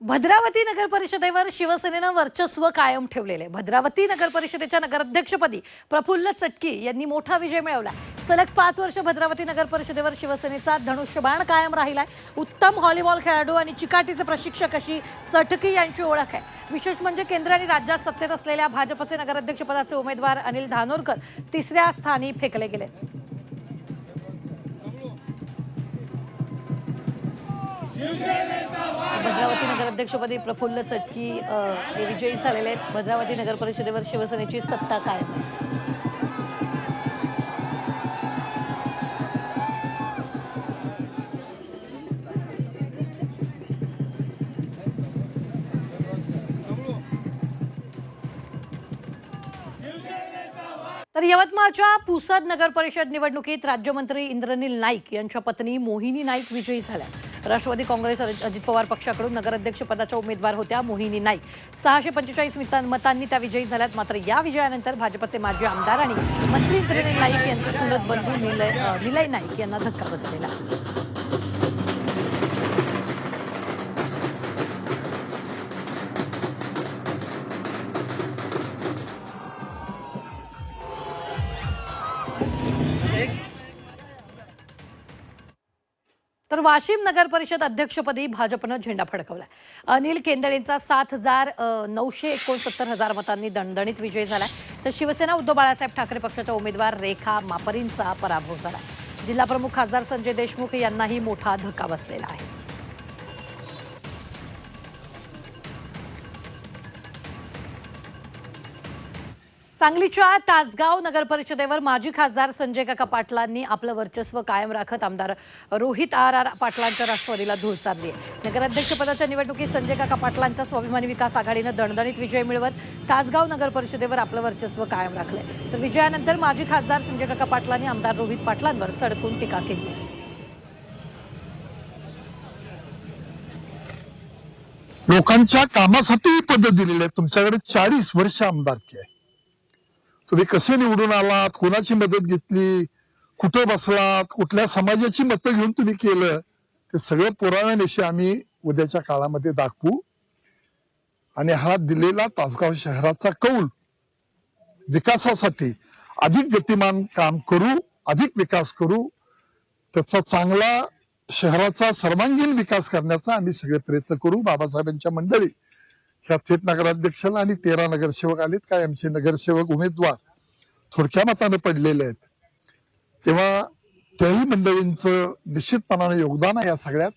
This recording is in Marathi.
भद्रावती नगर परिषदेवर शिवसेनेनं वर्चस्व कायम ठेवलेले. भद्रावती नगर परिषदेच्या नगराध्यक्षपदी प्रफुल्ल चटकी यांनी मोठा विजय मिळवला. सलग 5 वर्ष भद्रावती नगर परिषदेवर शिवसेनेचा धनुष्यबाण कायम राहिलाय. उत्तम व्हॉलीबॉल खेळाडू आणि चिकाटीचे प्रशिक्षक अशी चटकी यांची ओळख आहे. विशेष म्हणजे केंद्र आणि राज्यात सत्तेत असलेल्या भाजपचे नगराध्यक्षपदाचे उमेदवार अनिल धानोरकर 3ऱ्या स्थानी फेकले गेले. भद्रावती नगराध्यक्षपदी प्रफुल्ल चटकी हे विजयी झालेले आहेत. भद्रावती नगर परिषदेवर शिवसेनेची सत्ता कायम आहे. तर यवतमाळच्या पुसद नगर परिषद निवडणुकीत राज्यमंत्री इंद्रनील नाईक यांच्या पत्नी मोहिनी नाईक विजयी झाल्या. राष्ट्रवादी काँग्रेस अजित पवार पक्षाकडून नगराध्यक्ष पदाच्या उमेदवार होत्या मोहिनी नाईक. 645 मतांनी त्या विजयी झाल्यात. मात्र या विजयानंतर भाजपचे माजी आमदार आणि मंत्री इंद्रनील नाईक यांचे चुलत बंधू निलय नाईक यांना धक्का बसलेला. तर वाशिम नगर परिषद अध्यक्षपदी भाजपनं झेंडा फडकवला. अनिल केंदळेंचा 7,969 मतांनी दणदणीत विजय झाला. तर शिवसेना उद्धव बाळासाहेब ठाकरे पक्षाच्या उमेदवार रेखा मापरींचा पराभव झाला. जिल्हा प्रमुख खासदार संजय देशमुख यांनाही मोठा धक्का बसलेला आहे. सांगलीच्या तासगाव नगर परिषदेवर माजी खासदार संजय काका पाटलांनी आपलं वर्चस्व कायम राखत आमदार रोहित आर पाटलांच्या राष्ट्रवादीला धूळ चारली आहे. नगराध्यक्षपदाच्या निवडणुकीत संजय काका पाटलांच्या स्वाभिमानी विकास आघाडीनं दणदणीत विजय मिळवत तासगाव नगर परिषदेवर आपलं वर्चस्व कायम राखलंय. तर विजयानंतर माजी खासदार संजय काका पाटलांनी आमदार रोहित पाटलांवर सडकून टीका केली. लोकांच्या कामासाठी पद दिलेले. तुमच्याकडे 40 वर्ष आमदारकी आहे. तुम्ही कसे निवडून आलात, कोणाची मदत घेतली, कुठं बसलात, कुठल्या समाजाची मतं घेऊन तुम्ही केलं, ते सगळं पुराव्यानिशी आम्ही उद्याच्या काळामध्ये दाखवू. आणि हा दिलेला तासगाव शहराचा कौल विकासासाठी अधिक गतिमान काम करू, अधिक विकास करू, त्याचा चांगला शहराचा सर्वांगीण विकास करण्याचा आम्ही सगळे प्रयत्न करू. बाबासाहेबांच्या मंडळी ह्या थेट नगराध्यक्षाला आणि 13 नगरसेवक आलेत. काय आमचे नगरसेवक उमेदवार थोडक्या मताने पडलेले आहेत, तेव्हा त्याही मंडळींचं निश्चितपणाने योगदान आहे या सगळ्यात.